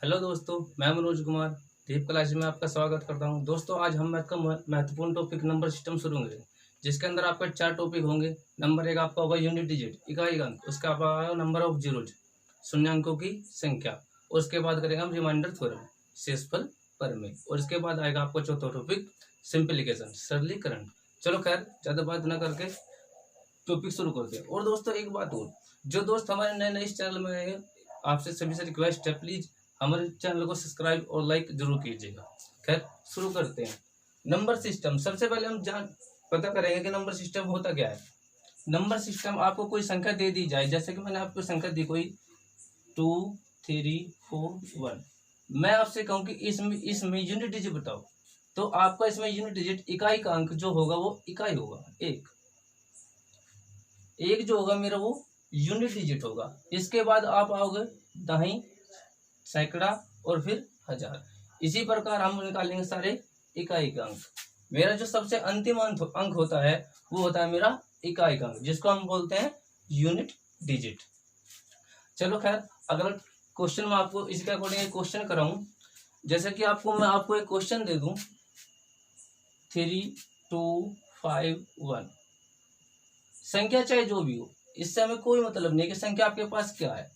Hello दोस्तों, मैं मनोज कुमार दीप class में आपका स्वागत करता हूं। दोस्तों, आज हम आपका महत्वपूर्ण टॉपिक नंबर सिस्टम शुरू करेंगे, जिसके अंदर आपके 4 टॉपिक होंगे। नंबर 1 आपका होगा यूनिट डिजिट, इकाई अंक। उसका आपका नंबर ऑफ जीरोज, शून्य अंकों की संख्या। और उसके बाद करेंगे हम रिमाइंडर थ्योरम, शेषफल प्रमेय। और इसके बाद आएगा आपका चौथा टॉपिक सिंप्लीफिकेशन, सरलीकरण। चलो खैर, ज्यादा बात न करके टॉपिक शुरू करते हैं। और दोस्तों एक बात और, जो दोस्त हमारे नए नए इस चैनल में आए हैं, आपसे सभी से रिक्वेस्ट है, प्लीज हमारे चैनल को सब्सक्राइब और लाइक जरूर कीजिएगा। खैर, शुरू करते हैं। नंबर सिस्टम, सबसे पहले हम पता करेंगे कि नंबर सिस्टम होता क्या है। नंबर सिस्टम, आपको कोई संख्या दे दी जाए, जैसे कि मैंने आपको संख्या दी कोई 2 3 4 1। मैं आपसे कहूं कि इसमें यूनिट डिजिट बताओ, तो आपका इसमें यूनिट डिजिट, इकाई का अंक जो होगा वो इकाई होगा। एक जो होगा मेरा वो यूनिट डिजिट होगा। इसके बाद आप आओगे दहाई, सैकड़ा और फिर हजार। इसी प्रकार हम निकालेंगे सारे इकाई का अंक। मेरा जो सबसे अंतिम अंक होता है वो होता है मेरा इकाई का अंक, जिसको हम बोलते हैं यूनिट डिजिट। चलो खैर, अगला क्वेश्चन में आपको इसके अकॉर्डिंग क्वेश्चन कराऊं। जैसे कि मैं आपको एक क्वेश्चन दे दूं, 3 2 5 1। संख्या चाहे जो भी हो, इससे हमें कोई मतलब नहीं कि संख्या आपके पास क्या है।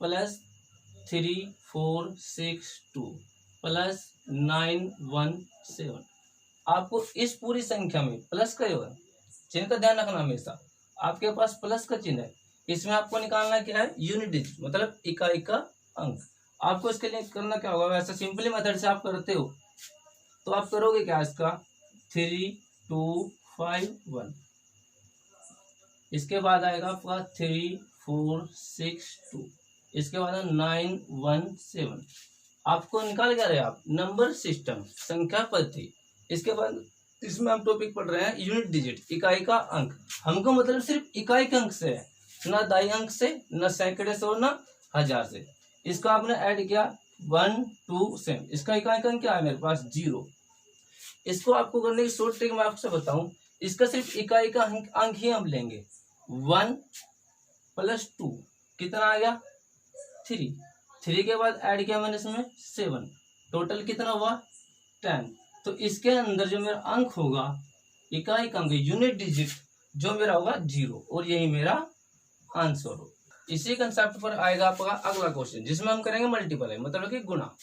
+3 4 6 2 +9 1 7। आपको इस पूरी संख्या में प्लस का योग, चिन्ह का ध्यान रखना हमेशा। आपके पास प्लस का चिन्ह है, इसमें आपको निकालना क्या है, यूनिट डिजिट, मतलब इकाई का अंक। आपको इसके लिए करना क्या होगा, वैसे सिंपली मेथड से आप करते हो तो आप करोगे क्या, इसका 3 2 5 1। इसके बाद आएगा आपका 3 4 6 2। इसके बाद 9 1 7। आपको निकाल क्या रहे आप, नंबर सिस्टम, संख्या पद्धति। इसके बाद इसमें हम टॉपिक पढ़ रहे हैं यूनिट डिजिट, इकाई का अंक। हमको मतलब सिर्फ इकाई के अंक से है, ना दाई अंक से, ना सैकड़े से और ना हजार से। इसको आपने ऐड किया 1 2 7। इसका इकाई का अंक क्या है मेरे पास, 0। इसको आपको करने की शॉर्ट ट्रिक मैं आपसे बताऊं, इसका सिर्फ इकाई का अंक ही हम लेंगे। 1 + 2 कितना आ गया, 3। 3 के बाद ऐड किया मैंने इसमें 7, टोटल कितना हुआ 10। तो इसके अंदर जो मेरा अंक होगा, इकाई का अंक, यूनिट डिजिट जो मेरा होगा 0, और यही मेरा आंसर हो। इसी कंसेप्ट पर आएगा आपका अगला क्वेश्चन, जिसमें हम करेंगे मल्टीप्लाई, मतलब कि गुणा।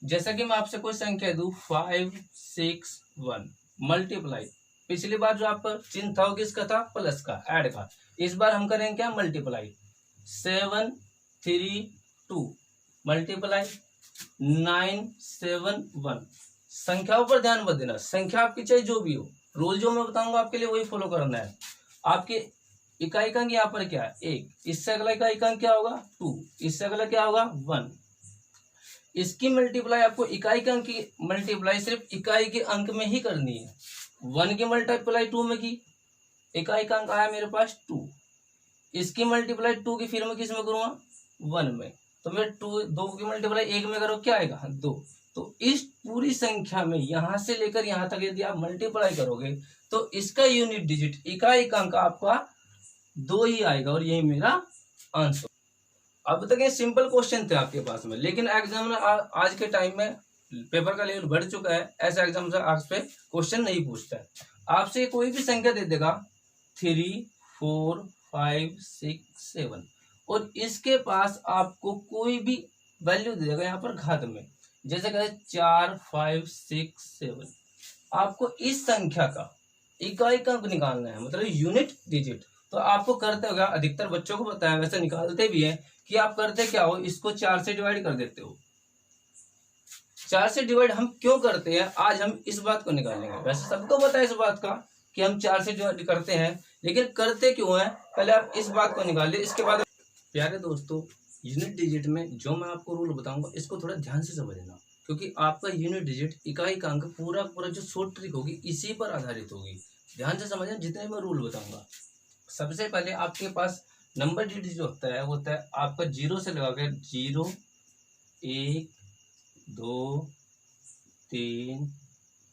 जैसा कि मैं आपसे कोई संख्या दूं 5 6 1 मल्टीप्लाई। पिछली बार जो आपका चिन्ह था वो किसका था, प्लस का, ऐड का। इस बार हम करेंगे क्या, मल्टीप्लाई। 7 3 2 मल्टीप्लाई 9 7 1। संख्याओं पर ध्यान मत देना, संख्या आपकी चाहे जो भी हो, रोल जो मैं बताऊंगा आपके लिए वही फॉलो करना है। आपके इकाई का अंक यहाँ पर क्या है, 1। इससे अगला इकाई का अंक क्या होगा, 2। इससे अगला क्या होगा, 1। इसकी मल्टीप्लाई आपको इकाई के अंक की मल्टीप्लाई सिर्फ इकाई के अंक में ही करनी है। 1 की मल्टीप्लाई 2 में की, इकाई का अंक आया मेरे पास 2। इसकी मल्टीप्लाई 2 की फिर मैं किस में करूंगा, 1 में। तो मैं 2 की मल्टीप्लाई 1 में करो, क्या आएगा, 2। तो इस पूरी संख्या में यहां से लेकर यहां तक यदि आप मल्टीप्लाई करोगे तो इसका यूनिट डिजिट, इकाई का अंक आपका 2 ही आएगा, और यही मेरा आंसर। अब तक ये सिंपल क्वेश्चन थे आपके पास में, लेकिन एग्जाम में आज के टाइम में पेपर का लेवल बढ़ चुका है। ऐसे एग्जाम से आज पे क्वेश्चन नहीं पूछता है। आपसे कोई भी संख्या दे देगा 3 4 5 6 7, और इसके पास आपको कोई भी वैल्यू दे देगा यहाँ पर घात में, जैसे कहे 4 5 6 7। आपको इस संख्या का इकाई का अंक निकालना है, मतलब यूनिट डिजिट। तो आपको करते होगा, अधिकतर बच्चों को पता है, वैसे निकालते भी हैं, कि आप करते क्या हो, इसको 4 से डिवाइड कर देते हो। 4 से डिवाइड हम क्यों करते हैं, आज हम इस बात को निकालेंगे। वैसे सबको पता है इस बात का कि हम 4 से डिवाइड करते हैं, लेकिन करते क्यों है, पहले आप इस बात को निकालिए, इसके बाद। प्यारे दोस्तों, यूनिट डिजिट में जो मैं आपको रूल बताऊंगा, इसको थोड़ा ध्यान से समझना, क्योंकि आपका यूनिट डिजिट, इकाई का अंक, पूरा पूरा जो शॉर्ट ट्रिक होगी इसी पर आधारित होगी। ध्यान से समझना जितने मैं रूल बताऊंगा। सबसे पहले आपके पास नंबर डिजिट जो होता है वो होता है आपका 0 से लगा कर 0 1 2 3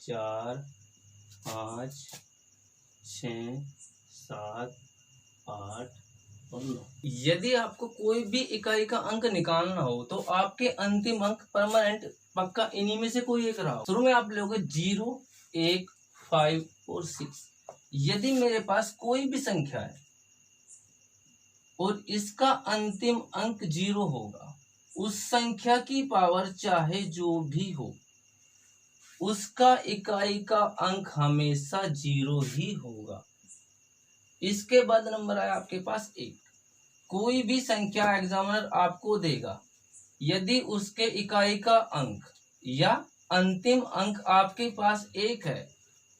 4 5 6 7 8 यदि आपको कोई भी इकाई का अंक निकालना हो तो आपके अंतिम अंक परमानेंट पक्का इन्हीं में से कोई एक रहा हो। शुरू में आप लोगे 0, 1, 5 और 6। यदि मेरे पास कोई भी संख्या है और इसका अंतिम अंक 0 होगा, उस संख्या की पावर चाहे जो भी हो, उसका इकाई का अंक हमेशा 0 ही होगा। इसके बाद नंबर आया आपके पास 1। कोई भी संख्या एग्जामिनर आपको देगा, यदि उसके इकाई का अंक या अंतिम अंक आपके पास 1 है,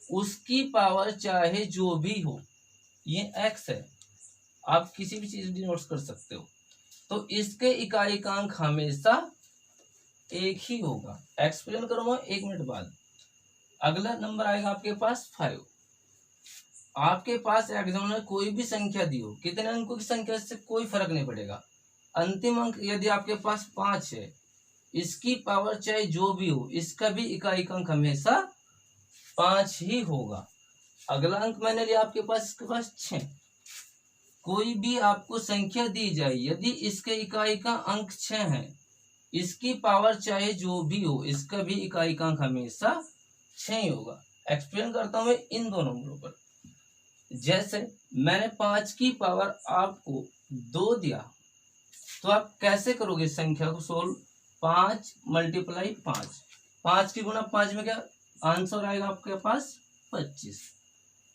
उसकी पावर चाहे जो भी हो, ये x है, आप किसी भी चीज भी नोट कर सकते हो, तो इसके इकाई का अंक हमेशा 1 ही होगा। एक्सप्लेन करूंगा 1 मिनट बाद। अगला नंबर आएगा आपके पास 5। आपके पास एग्जामिनर कोई भी संख्या दी हो, कितने अंकों की संख्या, इससे कोई फर्क नहीं पड़ेगा। अंतिम अंक यदि आपके पास 5 है, इसकी पावर चाहे जो भी हो, इसका भी इकाई का अंक हमेशा 5 ही होगा। अगला अंक मैंने लिया आपके पास, इसके पास 6। कोई भी आपको संख्या दी जाए, यदि इसके इकाई का अंक 6 है, इसकी पावर चाहे जो भी हो, इसका भी इकाई का अंक हमेशा 6 ही होगा। एक्सप्लेन करता हूं मैं इन दो नंबरों पर। जैसे मैंने 5 की पावर आपको 2 दिया, तो आप कैसे करोगे संख्या को सोल्व? 5 × 5, 5 की गुणा 5 में क्या आंसर आएगा आपके पास? 25।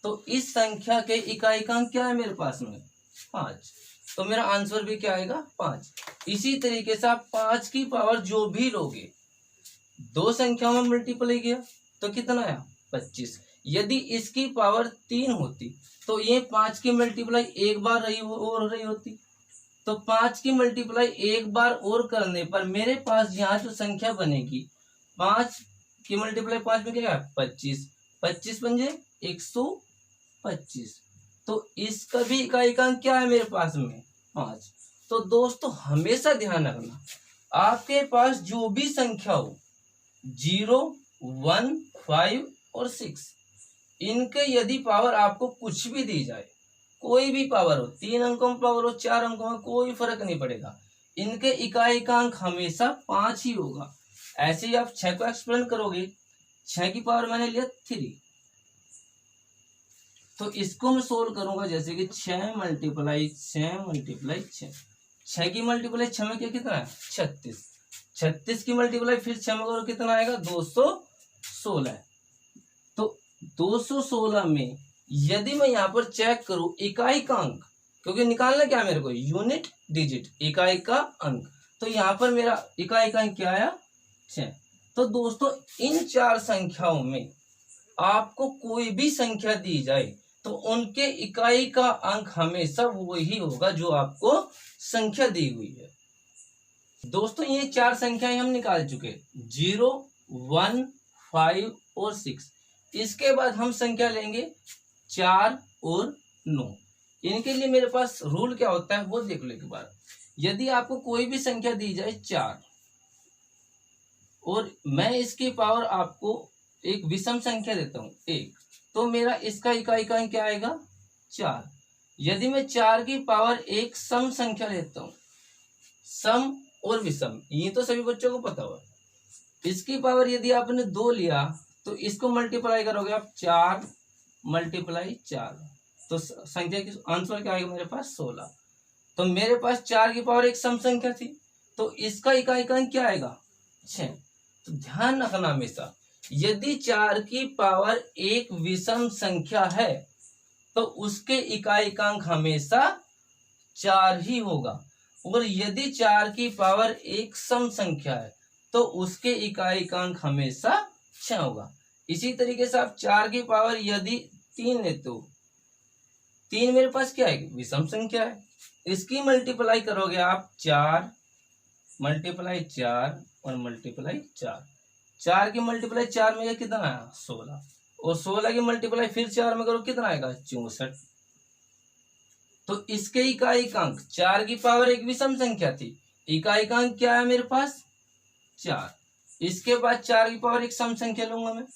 तो इस संख्या के इकाई का अंक क्या है मेरे पास में? 5। तो मेरा आंसर भी क्या आएगा? 5। इसी तरीके से आप 5 की पावर जो भी लोगे, 2 संख्याओं में मल्टीप्लाई किया तो कितना आया? 25। यदि इसकी पावर 3 होती तो ये 5 की मल्टीप्लाई एक बार हो रही होती, तो 5 की मल्टीप्लाई एक बार और करने पर मेरे पास यहाँ जो संख्या बनेगी, 5 की मल्टीप्लाई 5 में क्या है? 25। 25 बन जाए 125। तो इसका भी इकाई का अंक क्या है मेरे पास में? 5। तो दोस्तों हमेशा ध्यान रखना, आपके पास जो भी संख्या हो, 0, 1, 5 और 6, इनके यदि पावर आपको कुछ भी दी जाए, कोई भी पावर हो, 3 अंकों में पावर हो, 4 अंकों में, कोई फर्क नहीं पड़ेगा, इनके इकाई का अंक हमेशा 5 ही होगा। ऐसे ही आप 6 को एक्सप्लेन करोगे, 6 की पावर मैंने लिया 3, तो इसको मैं सोल्व करूंगा जैसे कि 6 × 6 6 की मल्टीप्लाई 6 में कितना है? 36। 36 की मल्टीप्लाई फिर 6 में करो, कितना आएगा? 216। तो 216 में यदि मैं यहाँ पर चेक करूं इकाई का अंक, क्योंकि निकालना क्या है मेरे को? यूनिट डिजिट, इकाई का अंक, तो यहाँ पर मेरा इकाई का अंक क्या आया? 6। तो दोस्तों इन 4 संख्याओं में आपको कोई भी संख्या दी जाए तो उनके इकाई का अंक हमेशा वही होगा जो आपको संख्या दी हुई है। दोस्तों ये 4 संख्याएं हम निकाल चुके, 0, 1, 5 और 6। इसके बाद हम संख्या लेंगे 4 और 9। इनके लिए मेरे पास रूल क्या होता है वो देख लो एक बार। यदि आपको कोई भी संख्या दी जाए 4 और मैं इसकी पावर आपको एक विषम संख्या देता हूं 1, तो मेरा इसका इकाई का क्या आएगा? 4। यदि मैं 4 की पावर एक सम संख्या लेता हूं, सम और विषम ये तो सभी बच्चों को पता हुआ, इसकी पावर यदि आपने 2 लिया तो इसको मल्टीप्लाई करोगे आप 4 × 4, तो संख्या की आंसर क्या आएगा मेरे पास? 16। तो मेरे पास 4 की पावर एक सम संख्या थी, तो इसका इकाई का अंक क्या आएगा? 6। तो ध्यान रखना हमेशा, यदि 4 की पावर एक विषम संख्या है तो उसके इकाई का अंक हमेशा 4 ही होगा, और यदि 4 की पावर एक सम संख्या है तो उसके इकाई का अंक हमेशा 6 होगा। इसी तरीके से आप 4 की पावर यदि 3 लेते हो, 3 मेरे पास क्या है? विषम संख्या है, इसकी मल्टीप्लाई करोगे आप 4 × 4 और मल्टीप्लाई 4, 4 की मल्टीप्लाई 4 में कितना आया? 16, और 16 की मल्टीप्लाई फिर 4 में करो, कितना आएगा? 64। तो इसके इकाई का अंक, 4 की पावर एक विषम संख्या थी, इकाई का अंक क्या है मेरे पास? 4। इसके बाद 4 की पावर एक सम संख्या लूंगा मैं,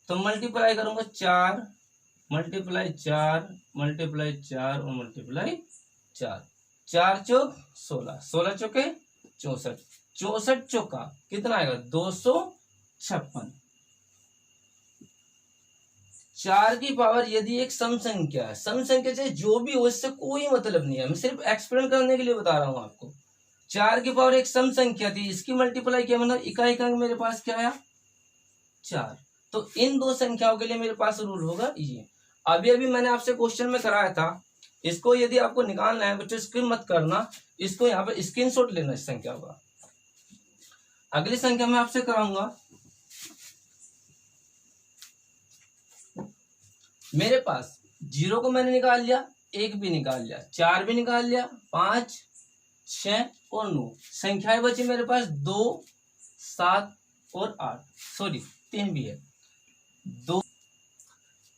तो मल्टीप्लाई करूंगा 4 मल्टीप्लाई 4 मल्टीप्लाई 4 और मल्टीप्लाई 4, 4 चौक 16, 16 चौके 64, 64 चौका कितना आएगा 256। 4 की पावर यदि एक सम संख्या है, सम संख्या चाहे जो भी हो, इससे कोई मतलब नहीं है, मैं सिर्फ एक्सप्लेन करने के लिए बता रहा हूं आपको। 4 की पावर एक सम संख्या थी, इसकी मल्टीप्लाई किया मतलब इकाई का अंक मेरे पास क्या आया 4। तो इन दो संख्याओं के लिए मेरे पास रूल होगा ये। अभी अभी मैंने आपसे क्वेश्चन में कराया था, इसको यदि आपको निकालना है बच्चों स्क्रीन मत करना, इसको यहाँ पे स्क्रीनशॉट लेना इस संख्या का। अगली संख्या मैं आपसे कराऊंगा, मेरे पास 0 को मैंने निकाल लिया, 1 भी निकाल लिया, 4 भी निकाल लिया, 5 6 और 9 संख्याएं बची मेरे पास 2 7 और 8, सॉरी 3 भी है 2।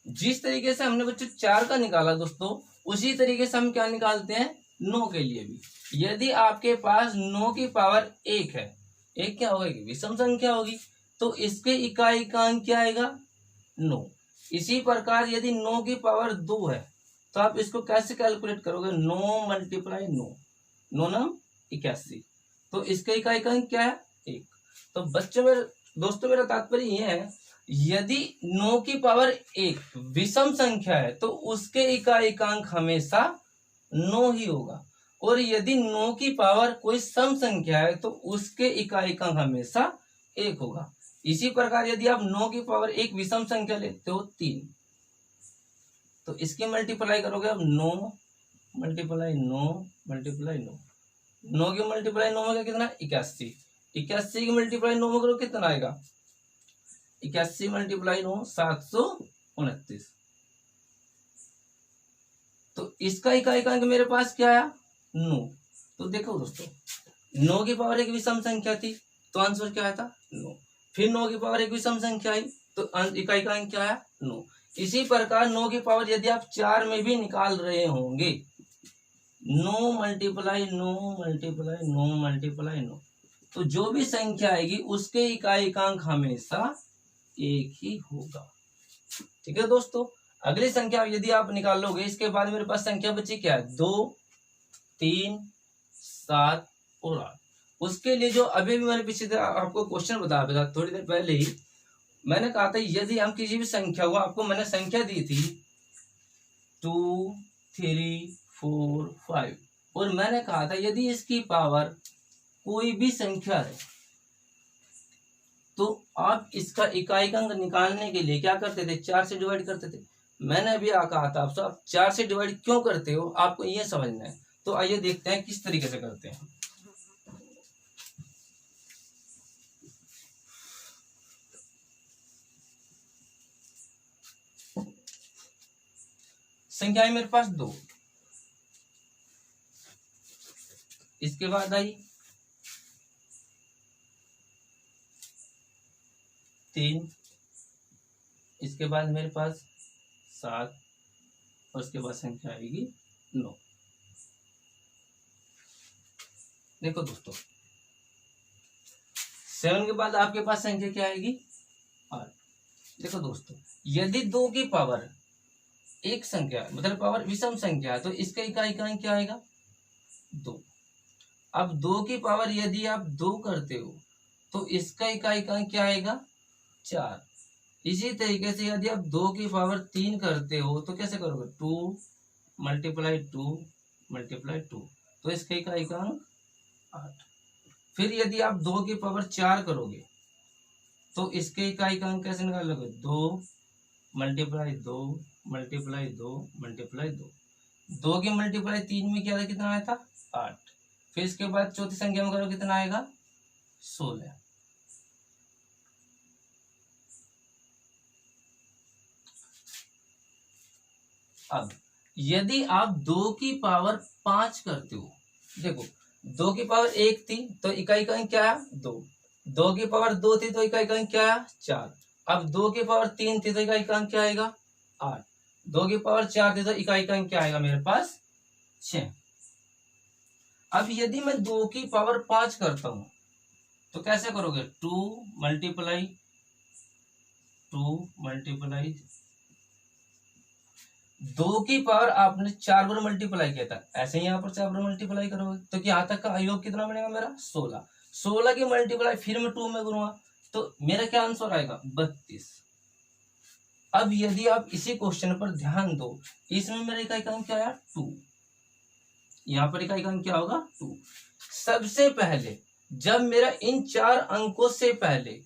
जिस तरीके से हमने बच्चों 4 का निकाला दोस्तों, उसी तरीके से हम क्या निकालते हैं 9 के लिए भी। यदि आपके पास 9 की पावर 1 है, एक क्या होगी विषम संख्या होगी, तो इसके इकाई का अंक क्या आएगा 9। इसी प्रकार यदि 9 की पावर 2 है, तो आप इसको कैसे कैलकुलेट करोगे 9 मल्टीप्लाई 9, 9 9 81, तो इसके इकाई का अंक क्या है 1। तो बच्चों मेरे दोस्तों मेरा तात्पर्य यह है, यदि 9 की पावर 1 विषम संख्या है तो उसके इकाई का अंक हमेशा 9 ही होगा, और यदि 9 की पावर कोई सम संख्या है तो उसके इकाई का अंक हमेशा 1 होगा। इसी प्रकार यदि आप 9 की पावर 1 विषम संख्या लेते हो 3, तो इसकी मल्टीप्लाई करोगे अब 9 मल्टीप्लाई 9 मल्टीप्लाई 9, 9 की मल्टीप्लाई 9 में कितना 81, 81 की मल्टीप्लाई 9 में करो कितना आएगा 81 मल्टीप्लाई 9 729। तो इसका इकाई का अंक मेरे पास क्या आया 9। तो देखो दोस्तों 9 की पावर एक विषम संख्या थी, तो आंसर क्या आया था 9। फिर 9 की पावर एक विषम संख्या आई, तो इकाई का अंक क्या आया 9। इसी प्रकार 9 की पावर यदि आप 4 में भी निकाल रहे होंगे, 9 मल्टीप्लाई 9 मल्टीप्लाई 9 मल्टीप्लाई 9, तो जो भी संख्या आएगी उसके इकाई का अंक हमेशा 1 ही होगा। ठीक है दोस्तों, अगली संख्या यदि आप निकाल लोगे, इसके बाद मेरे पास संख्या बची क्या है 2 3 7 और 8। उसके लिए जो अभी भी मैंने पीछे आपको क्वेश्चन बताया था थोड़ी देर पहले ही, मैंने कहा था यदि हम किसी भी संख्या को, आपको मैंने संख्या दी थी 2 3 4 5, और मैंने कहा था यदि इसकी पावर कोई भी संख्या है तो आप इसका इकाई का अंक निकालने के लिए क्या करते थे 4 से डिवाइड करते थे। मैंने अभी कहा था आपसे, आप 4 से डिवाइड क्यों करते हो आपको ये समझना है। तो आइए देखते हैं किस तरीके से करते हैं। संख्या है मेरे पास 2, इसके बाद आई 3, इसके बाद मेरे पास 7, और उसके बाद संख्या आएगी 9। देखो दोस्तों 7 के बाद आपके पास संख्या क्या आएगी 8। देखो दोस्तों यदि 2 की पावर एक संख्या मतलब पावर विषम संख्या है, तो इसका इकाई का अंक क्या आएगा 2। अब 2 की पावर यदि आप 2 करते हो तो इसका इकाई का अंक क्या आएगा 4। इसी तरीके से यदि आप 2 की पावर 3 करते हो तो कैसे करोगे 2 मल्टीप्लाई 2 मल्टीप्लाई 2, तो इसका इकाई का अंक 8। फिर यदि आप 2 की पावर 4 करोगे तो इसके इकाई का अंक कैसे निकालोगे 2 मल्टीप्लाई 2 मल्टीप्लाई 2 मल्टीप्लाई 2, 2 की मल्टीप्लाई 3 में क्या था कितना आया था 8। फिर इसके बाद चौथी संख्या में करो कितना आएगा 16। अब यदि आप 2 की पावर 5 करते हो, देखो 2 की पावर 1 थी तो इकाई का अंक क्या है 2, 2 की पावर 2 थी तो इकाई का अंक क्या है 4। अब 2 की पावर 3 थी तो इकाई का अंक क्या आएगा 8, 2 की पावर 4 थी तो इकाई का अंक क्या आएगा मेरे पास 6। अब यदि मैं 2 की पावर 5 करता हूं तो कैसे करोगे 2 मल्टीप्लाई 2 मल्टीप्लाई 2 की पावर आपने 4 बार मल्टीप्लाई किया था, ऐसे ही यहाँ पर 4 बार मल्टीप्लाई करोगे तो यहाँ तक का योग कितना बनेगा मेरा 16। 16 की मल्टीप्लाई फिर मैं 2 में करूंगा तो मेरा क्या आंसर आएगा 32। अब यदि आप इसी क्वेश्चन पर ध्यान दो, इसमें मेरा इकाई का अंक क्या आया 2, यहाँ पर इकाई का अंक क्या होगा 2। सबसे पहले जब मेरा इन 4 अंकों से पहले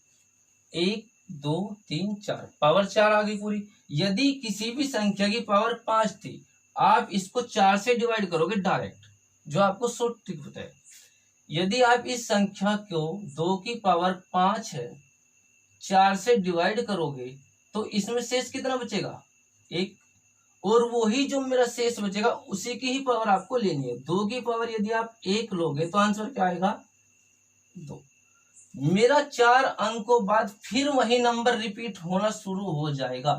1 2 3 4 पावर 4 आ गई पूरी, यदि किसी भी संख्या की पावर 5 थी आप इसको 4 से डिवाइड करोगे डायरेक्ट, जो आपको शॉर्ट ट्रिक होता है। यदि आप इस संख्या को 2 की पावर 5 है 4 से डिवाइड करोगे तो इसमें शेष कितना बचेगा 1, और वही जो मेरा शेष बचेगा उसी की ही पावर आपको लेनी है। 2 की पावर यदि आप 1 लोगे तो आंसर क्या आएगा 2। मेरा 4 अंकों बाद फिर वही नंबर रिपीट होना शुरू हो जाएगा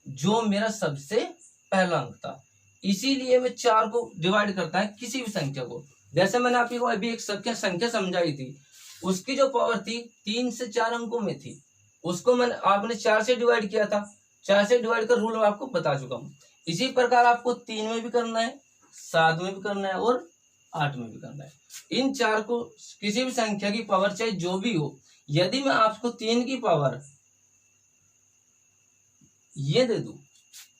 जो मेरा सबसे पहला अंक था। इसीलिए मैं 4 को डिवाइड करता है किसी भी संख्या को। जैसे मैंने आपको अभी एक संख्या समझाई थी, उसकी जो पावर थी 3 से 4 अंकों में थी, उसको मैंने आपने 4 से डिवाइड किया था। 4 से डिवाइड कर रूल मैं आपको बता चुका हूं। इसी प्रकार आपको 3 में भी करना है, 7 में भी करना है और 8 में भी करना है। इन 4 को किसी भी संख्या की पावर चाहे जो भी हो, यदि मैं आपको 3 की पावर ये दे दूं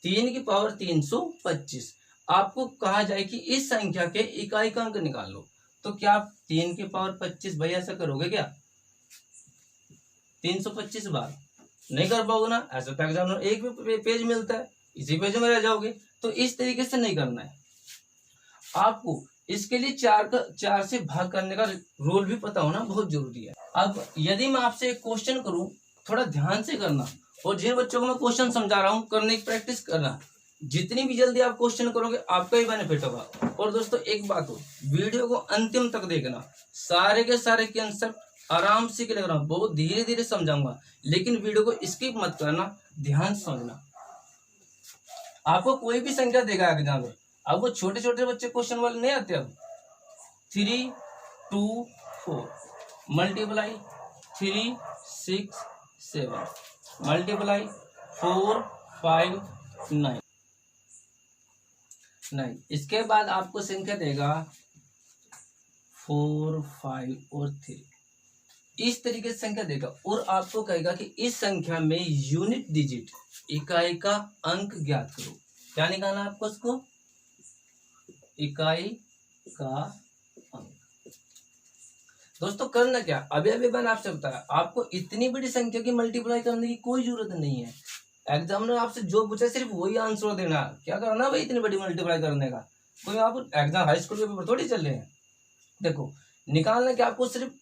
3 की पावर 325, आपको कहा जाए कि इस संख्या के इकाई का अंक निकाल लो, तो क्या आप 3 की पावर 25 भाई ऐसा करोगे क्या 325 बार? नहीं कर पाओगे ना। ऐसा तो एग्जाम एक भी पेज मिलता है, इसी पेज में रह जाओगे। तो इस तरीके से नहीं करना है आपको। इसके लिए 4 से भाग करने का रूल भी पता होना बहुत जरूरी है। अब यदि मैं आपसे एक क्वेश्चन करूं, थोड़ा ध्यान से करना, और जिन बच्चों को मैं क्वेश्चन समझा रहा हूं करने की प्रैक्टिस करना। जितनी भी जल्दी आप क्वेश्चन करोगे आपका ही बेनिफिट होगा। और दोस्तों एक बात हो, वीडियो को अंतिम तक देखना, सारे के सारे कंसेप्ट आराम से क्लियर करना, बहुत धीरे धीरे समझाऊंगा, लेकिन वीडियो को स्किप मत करना, ध्यान से समझना। आपको कोई भी संख्या देगा एग्जाम में, अब वो छोटे छोटे बच्चे क्वेश्चन वाले नहीं आते। अब 3 2 4 मल्टीप्लाई 3 6 7 मल्टीप्लाई 4 5 9। इसके बाद आपको संख्या देगा 4 5 और 3, इस तरीके से संख्या देगा, और आपको कहेगा कि इस संख्या में यूनिट डिजिट इकाई का अंक ज्ञात करो। क्या निकालना आपको उसको इकाई का अंक। दोस्तों करना क्या, अभी अभी मैंने आपसे बताया, आपको इतनी बड़ी संख्या की मल्टीप्लाई करने की कोई जरूरत नहीं है। एग्जामिनर आपसे जो पूछे सिर्फ वही आंसर देना। क्या करना भाई इतनी बड़ी मल्टीप्लाई करने का, कोई आप एग्जाम हाई स्कूल के पेपर थोड़ी चल रहे हैं। देखो निकालना क्या आपको सिर्फ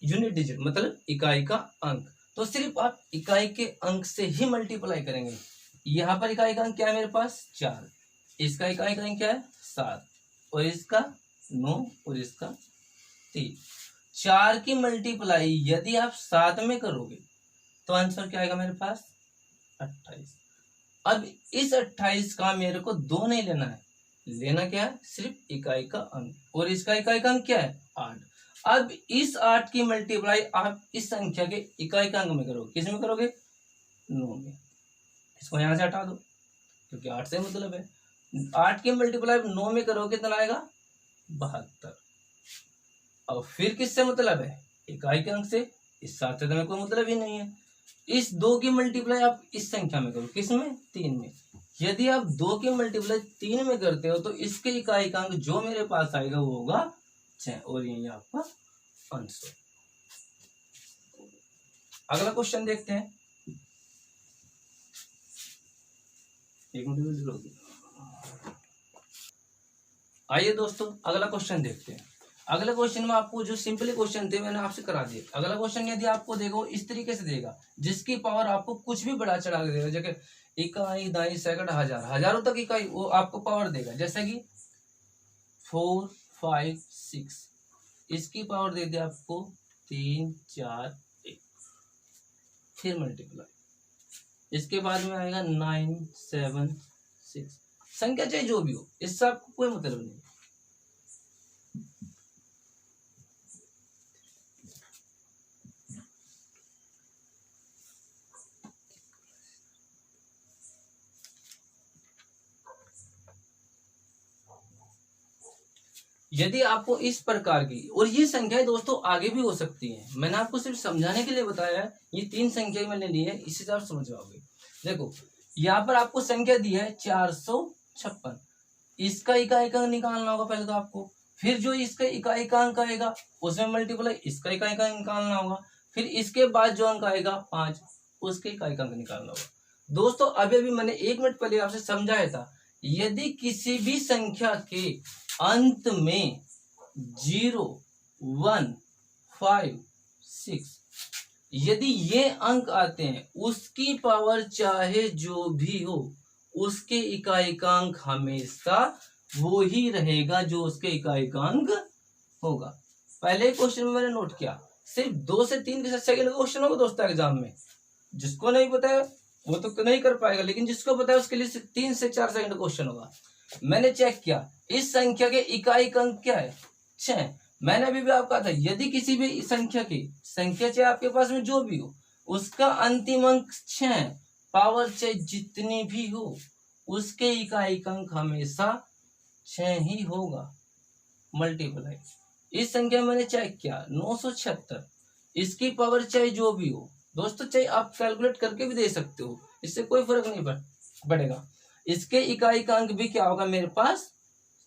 यूनिट डिजिट मतलब इकाई का अंक, तो सिर्फ आप इकाई के अंक से ही मल्टीप्लाई करेंगे। यहाँ पर इकाई का अंक क्या है मेरे पास 4, इसका इकाई का अंक क्या है 7, और इसका 9 और इसका 3। 4 की मल्टीप्लाई यदि आप 7 में करोगे तो आंसर क्या आएगा मेरे पास 28। अब इस 28 का मेरे को 2 नहीं लेना है, लेना क्या है सिर्फ इकाई का अंक, और इसका इकाई का अंक क्या है 8। अब इस 8 की मल्टीप्लाई आप इस संख्या के इकाई का अंक में करोगे, किस में करोगे 9 में। इसको यहां से हटा दो क्योंकि 8 से मतलब है। 8 की मल्टीप्लाई 9 में करोगे कितना आएगा 72। अब फिर किससे मतलब है इकाई के अंक से, इस 7 से तुम्हें कोई मतलब ही नहीं है। इस 2 की मल्टीप्लाई आप इस संख्या में करो, किस में 3 में। यदि आप 2 की मल्टीप्लाई 3 में करते हो तो इसके इकाई का अंक जो मेरे पास आएगा वो होगा 6, और यही आपका आंसर। अगला क्वेश्चन देखते हैं। एक मिनट, आइए दोस्तों अगला क्वेश्चन देखते हैं। अगला क्वेश्चन में आपको जो सिंपली क्वेश्चन थे मैंने आपसे करा दिए। अगला क्वेश्चन यदि आपको देगा इस तरीके से देगा जिसकी पावर आपको कुछ भी बढ़ा चढ़ा देगा, जैसे इकाई दाई सैकड़ हजार, हजारों तक इकाई वो आपको पावर देगा। जैसे कि 4 5 6, इसकी पावर दे दिया आपको 3 4 1, फिर मल्टीप्लाई, इसके बाद में आएगा 9 7 6। संख्या चाहे जो भी हो इससे आपको कोई मतलब नहीं। यदि आपको इस प्रकार की, और ये संख्याएं दोस्तों आगे भी हो सकती हैं, मैंने आपको सिर्फ समझाने के लिए बताया है, ये 3 संख्या मैंने ली है, इसी से आप समझ जाओगे। देखो यहाँ पर आपको संख्या दी है 456, इसका इकाई अंक निकालना होगा पहले तो आपको, फिर जो इसका इकाई अंक आएगा उसमें मल्टीप्लाई इसका इकाई अंक निकालना होगा, फिर इसके बाद जो अंक आएगा 5 उसके इकाई अंक निकालना होगा। दोस्तों अभी अभी मैंने 1 मिनट पहले आपसे समझाया था, यदि किसी भी संख्या के अंत में 0, 1, 5, 6 यदि ये अंक आते हैं, उसकी पावर चाहे जो भी हो, उसके इकाई का अंक हमेशा वो ही रहेगा जो उसके इकाई का अंक होगा। पहले क्वेश्चन में मैंने नोट किया, सिर्फ 2 से 3 के सेकंड का क्वेश्चन होगा दोस्तों एग्जाम में, जिसको नहीं पता है वो तो नहीं कर पाएगा, लेकिन जिसको पता है उसके लिए 3 से 4 सेकंड क्वेश्चन होगा। मैंने चेक किया इस संख्या के इकाई का अंक क्या है, 6। मैंने अभी भी आपको कहा था यदि किसी भी संख्या चाहे आपके पास में जो भी हो, उसका अंतिम अंक 6, पावर चाहे जितनी भी हो, उसके इकाई का अंक हमेशा 6 ही होगा। मल्टीप्लाई इस संख्या में मैंने चेक किया 976, इसकी पावर चाहे जो भी हो दोस्तों, चाहे आप कैलकुलेट करके भी दे सकते हो, इससे कोई फर्क नहीं पड़ेगा, इसके इकाई का अंक भी क्या होगा मेरे पास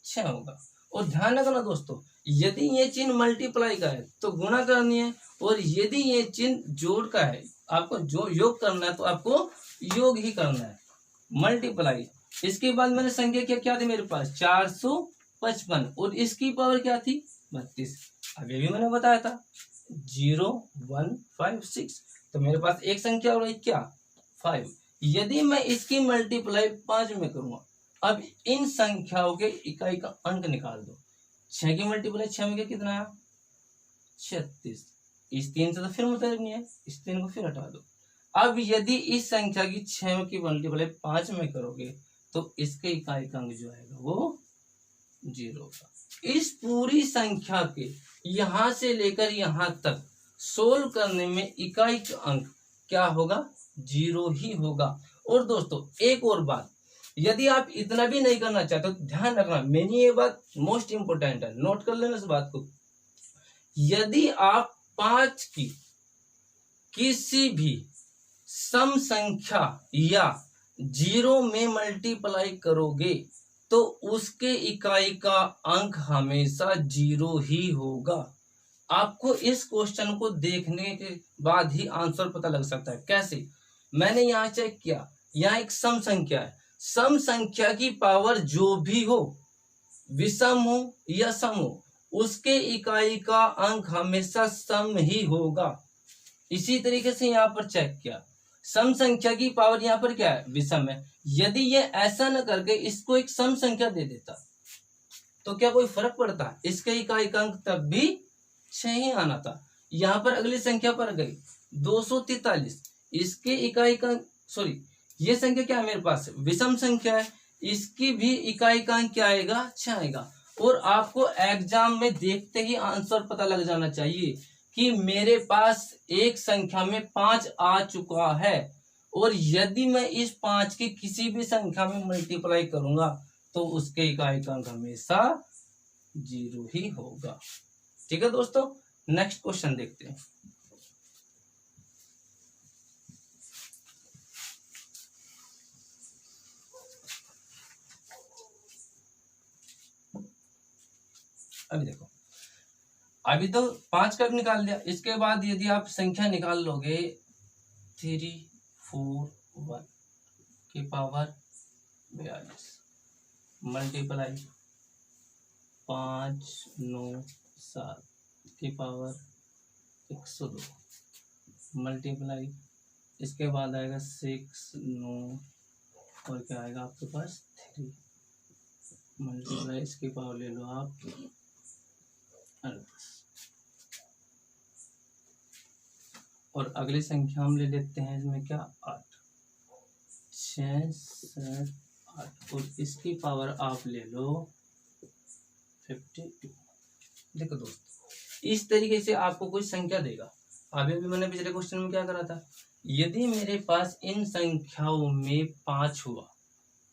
6 होगा। और ध्यान रखना दोस्तों, यदि ये चिन्ह मल्टीप्लाई का है तो गुणा करनी है, और यदि ये चिन्ह जोड़ का है, आपको जो योग करना है तो आपको योग ही करना है, मल्टीप्लाई। इसके बाद मैंने संख्या क्या थी मेरे पास 455, और इसकी पावर क्या थी 32। अभी भी मैंने बताया था 0, 1, 5, 6, तो मेरे पास एक संख्या हो रही क्या 5। यदि मैं इसकी मल्टीप्लाई 5 में करूंगा, अब इन संख्याओं के इकाई का अंक निकाल दो, 6 की मल्टीप्लाई 6 में कितना आया 36, इस 3 से तो फिर मतलब नहीं है, इस 3 को फिर हटा दो। अब यदि इस संख्या की 6 की मल्टीप्लाई 5 में करोगे तो इसके इकाई का अंक जो आएगा वो 0 होगा। इस पूरी संख्या के यहां से लेकर यहां तक सोल्व करने में इकाई का अंक क्या होगा 0 ही होगा। और दोस्तों एक और बात, यदि आप इतना भी नहीं करना चाहते तो ध्यान रखना, मेरी ये बात मोस्ट इंपोर्टेंट है, नोट कर लेना इस बात को। यदि आप 5 की किसी भी सम संख्या या 0 में मल्टीप्लाई करोगे तो उसके इकाई का अंक हमेशा 0 ही होगा। आपको इस क्वेश्चन को देखने के बाद ही आंसर पता लग सकता है। कैसे? मैंने यहाँ चेक किया, यहाँ एक सम संख्या है, सम संख्या की पावर जो भी हो, विषम हो या सम हो, उसके इकाई का अंक हमेशा सम ही होगा। इसी तरीके से यहाँ पर चेक किया, सम संख्या की पावर यहाँ पर क्या है विषम है, यदि ये ऐसा न करके इसको एक सम संख्या दे देता तो क्या कोई फर्क पड़ता? इसके इकाई का अंक तब भी 6 ही आना था। यहाँ पर अगली संख्या पर गई 243, इसके इकाई का सॉरी ये संख्या क्या है मेरे पास विषम संख्या है, इसकी भी इकाई का अंक क्या आएगा 6 आएगा। और आपको एग्जाम में देखते ही आंसर पता लग जाना चाहिए कि मेरे पास एक संख्या में 5 आ चुका है, और यदि मैं इस 5 की किसी भी संख्या में मल्टीप्लाई करूंगा तो उसके इकाई का अंक हमेशा 0 ही होगा। ठीक है दोस्तों, नेक्स्ट क्वेश्चन देखते हैं। अभी देखो, अभी तो 5 का निकाल दिया, इसके बाद यदि आप संख्या निकाल लोगे 341 की पावर 42 मल्टीप्लाई 597 की पावर 102 मल्टीप्लाई, इसके बाद आएगा 69 और क्या आएगा आपके पास 3 मल्टीप्लाई, इसकी पावर ले लो आप 38। और अगली संख्या हम ले लेते हैं इसमें क्या 8, 6, 7, 8 और इसकी पावर आप ले लो 52। देखो दोस्तों, इस तरीके से आपको कोई संख्या देगा। अभी भी मैंने पिछले क्वेश्चन में क्या करा था, यदि मेरे पास इन संख्याओं में 5 हुआ,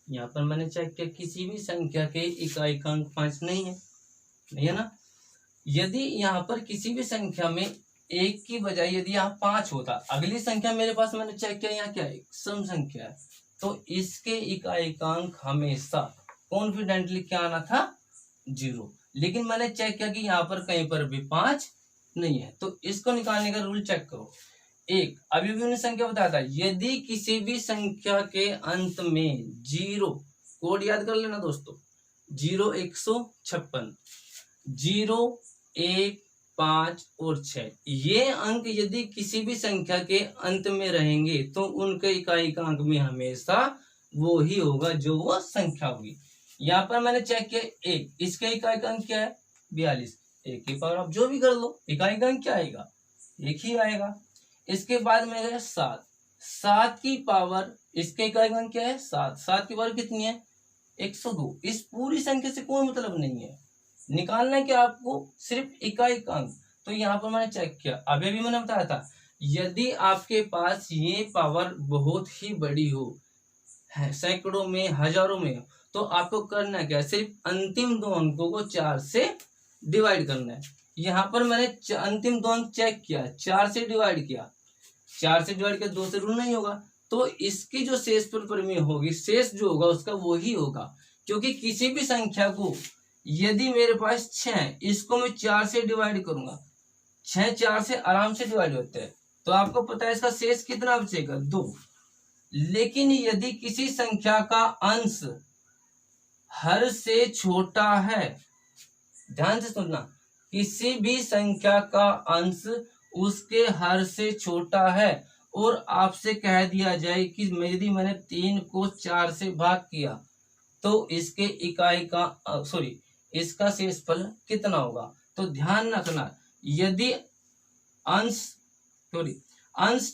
यहाँ पर मैंने चेक किया किसी भी संख्या के इकाई का अंक 5 नहीं है, नहीं है ना। यदि यहाँ पर किसी भी संख्या में एक की बजाय यदि यहाँ 5 होता, अगली संख्या मेरे पास मैंने चेक किया यहाँ क्या है, सम संख्या है, तो इसके इकाइकांक हमेशा कॉन्फिडेंटली क्या आना था, 0। लेकिन मैंने चेक किया कि यहाँ पर कहीं पर भी 5 नहीं है, तो इसको निकालने का रूल चेक करो। एक अभी भी संख्या बताया था, यदि किसी भी संख्या के अंत में 0, कोड याद कर लेना दोस्तों, 0 156, 0 1 5 और 6, ये अंक यदि किसी भी संख्या के अंत में रहेंगे तो उनके इकाइकांक में हमेशा वो ही होगा जो वो संख्या होगी। यहाँ पर मैंने चेक किया 1, इसका इकाइकांक क्या है, 42, 1 की पावर आप जो भी कर लो, इकाइकांक क्या आएगा, 1 ही आएगा। इसके बाद में है 7, 7 की पावर, इसके इकाइकांक क्या है 7, 7 की पावर कितनी है 102। इस पूरी संख्या से कोई मतलब नहीं है, निकालना है कि आपको सिर्फ इकाइकांक। तो यहाँ पर मैंने चेक किया, अभी भी मैंने बताया था, यदि आपके पास ये पावर बहुत ही बड़ी हो, है सैकड़ों में हजारों में, तो आपको करना क्या है, सिर्फ अंतिम दो अंकों को 4 से डिवाइड करना है। यहाँ पर मैंने अंतिम दो अंक चेक किया, 4 से डिवाइड किया, 4 से डिवाइड किया, 2 से रूल नहीं होगा, तो इसकी जो शेषफल परिमेय होगी, शेष जो होगा उसका वो ही होगा। क्योंकि किसी भी संख्या को यदि मेरे पास 6, इसको मैं 4 से डिवाइड करूंगा, 6 4 से आराम से डिवाइड होते हैं, तो आपको पता है इसका शेष कितना बचेगा 2। लेकिन यदि किसी संख्या का अंश हर से छोटा है, ध्यान से सुनना, किसी भी संख्या का अंश उसके हर से छोटा है और आपसे कह दिया जाए कि यदि मैंने 3 को 4 से भाग किया तो इसके इकाई का इसका शेषफल कितना होगा। तो ध्यान रखना, यदि अंश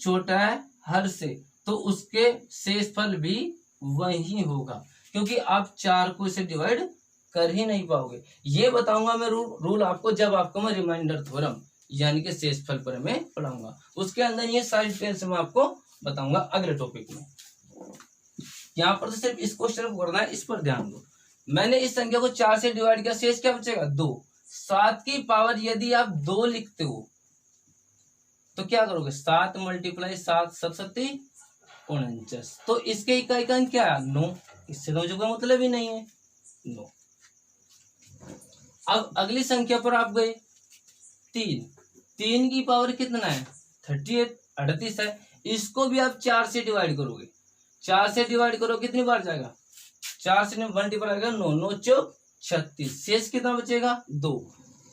छोटा है हर से तो उसके शेषफल भी वही होगा, क्योंकि आप 4 को इसे डिवाइड कर ही नहीं पाओगे। ये बताऊंगा मैं रूल आपको जब आपको मैं रिमाइंडर थ्योरम यानी कि शेषफल पर मैं पढ़ाऊंगा, उसके अंदर ये सारी डिटेल्स मैं आपको बताऊंगा अगले टॉपिक में। यहाँ पर तो सिर्फ इस क्वेश्चन को करना है, इस पर ध्यान दो। मैंने इस संख्या को 4 से डिवाइड किया, शेष क्या बचेगा 2। 7 की पावर यदि आप 2 लिखते हो तो क्या करोगे, 7 × 7 7 49, तो इसके इकाइकांक क्या है 9, इससे तो मुझे कोई मतलब ही नहीं है 9। अब अगली संख्या पर आप गए, 3 की पावर कितना है 38 है, इसको भी आप 4 से डिवाइड करोगे, 4 से डिवाइड करो कितनी बार जाएगा, 4 से 1 आएगा 9, 9 चौक 36, शेष कितना बचेगा 2।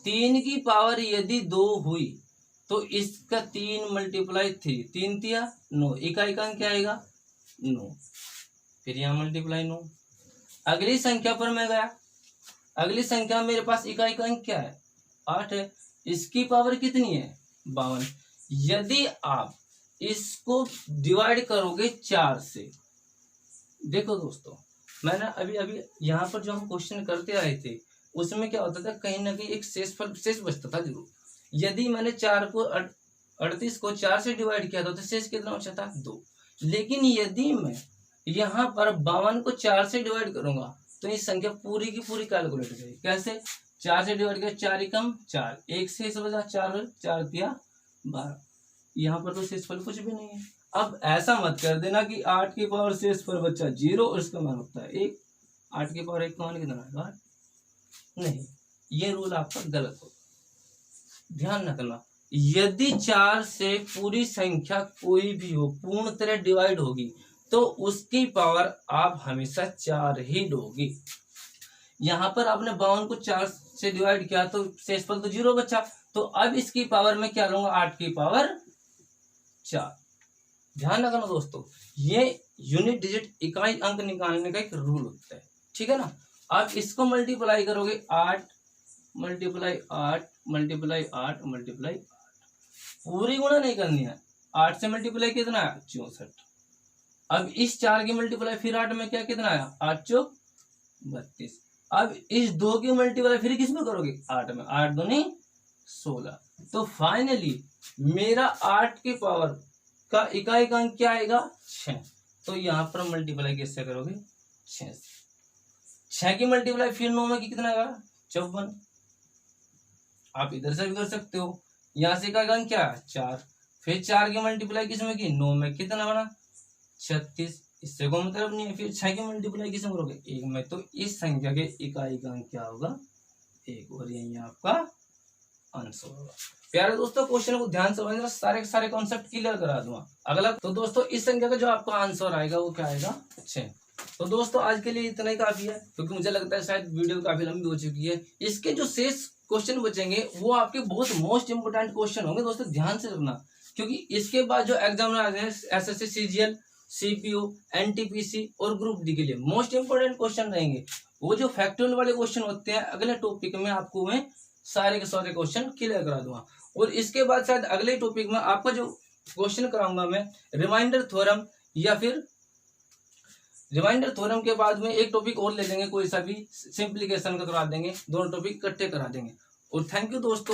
3 की पावर यदि 2 हुई तो इसका 3 × 3, 3 तिया 9, इकाइकांक क्या आएगा 9, फिर यहाँ मल्टीप्लाई 9। अगली संख्या पर मैं गया, अगली संख्या मेरे पास इकाइकांक क्या है 8 है, इसकी पावर कितनी है 52। यदि आप इसको डिवाइड करोगे 4 से, देखो दोस्तों मैंने अभी यहाँ पर जो हम क्वेश्चन करते आए थे उसमें क्या होता था, कहीं ना कहीं एक शेष बचता था जरूर। यदि मैंने 38 को 4 से डिवाइड किया था तो शेष कितना बचा था 2। लेकिन यदि मैं यहाँ पर 52 को 4 से डिवाइड करूंगा तो ये संख्या पूरी की पूरी कैलकुलेट हो जाएगी। कैसे, 4 से डिवाइड किया 4 एकम 4, एक शेष बचा 4 4 दिया 12, यहाँ पर तो शेषफल कुछ भी नहीं है। अब ऐसा मत कर देना कि 8 की पावर शेषफल बचा 0 और इसका मान होता है 1, 8 की पावर 1 का मान कितना आएगा, नहीं, ये रूल आपका गलत हो। ध्यान रखना, यदि 4 से पूरी संख्या कोई भी हो पूर्ण तरह डिवाइड होगी तो उसकी पावर आप हमेशा 4 ही दोगे। यहाँ पर आपने 52 को 4 से डिवाइड किया तो शेषफल तो 0 बचा, तो अब इसकी पावर में क्या लूंगा 8 की पावर 4। ध्यान रखना दोस्तों, ये यूनिट डिजिट इकाई अंक निकालने का एक रूल होता है, ठीक है ना। आप इसको मल्टीप्लाई करोगे 8 × 8 × 8 × 8, पूरी गुणा नहीं करनी है, 8 से मल्टीप्लाई कितना है 64। अब इस 4 की मल्टीप्लाई फिर 8 में क्या कितना आया 8 चौक 32। अब इस 2 की मल्टीप्लाई फिर किस में करोगे 8 में, 8 दूनी 16। तो फाइनली मेरा 8 की पावर का इकाइकांक क्या आएगा 6। तो यहाँ पर मल्टीप्लाई कैसे करोगे 6 से, 6 की मल्टीप्लाई फिर 9 में कितना आएगा 54, आप इधर से भी कर सकते हो। यहाँ से का अंक क्या है 4, फिर 4 की मल्टीप्लाई किसमें की 9 में, कितना बना 36, इससे कोई मतलब नहीं है। फिर 6 की मल्टीप्लाई किसमें करोगे 1 में, तो इस संख्या के इकाई का अंक क्या होगा 1, और यही आपका आंसर होगा। प्यारे दोस्तों क्वेश्चन को ध्यान से समझना, सारे के सारे कॉन्सेप्ट क्लियर करा दूंगा। अगला तो दोस्तों इस संख्या का जो आपका आंसर आएगा वो क्या आएगा 6। तो दोस्तों आज के लिए इतना ही काफी है, क्योंकि मुझे लगता है शायद वीडियो काफी लंबी हो चुकी है। इसके जो शेष क्वेश्चन बचेंगे वो आपके बहुत मोस्ट इंपोर्टेंट क्वेश्चन होंगे दोस्तों, ध्यान से रखना, क्योंकि इसके बाद जो एग्जाम आ रहे हैं एसएससी सीजीएल, सीपीओ, एनटीपीसी और ग्रुप डी के लिए मोस्ट इंपोर्टेंट क्वेश्चन रहेंगे। वो जो फैक्टोरियल वाले क्वेश्चन होते हैं अगले टॉपिक में आपको मैं सारे के सारे क्वेश्चन क्लियर करा दूंगा। और इसके बाद शायद अगले टॉपिक में आपका जो क्वेश्चन कराऊंगा मैं रिमाइंडर थ्योरम, या फिर रिमाइंडर थ्योरम के बाद में एक टॉपिक और ले लेंगे, कोई सा भी सिंप्लीकेशन का करा देंगे, दोनों टॉपिक इकट्ठे करा देंगे। और थैंक यू दोस्तों।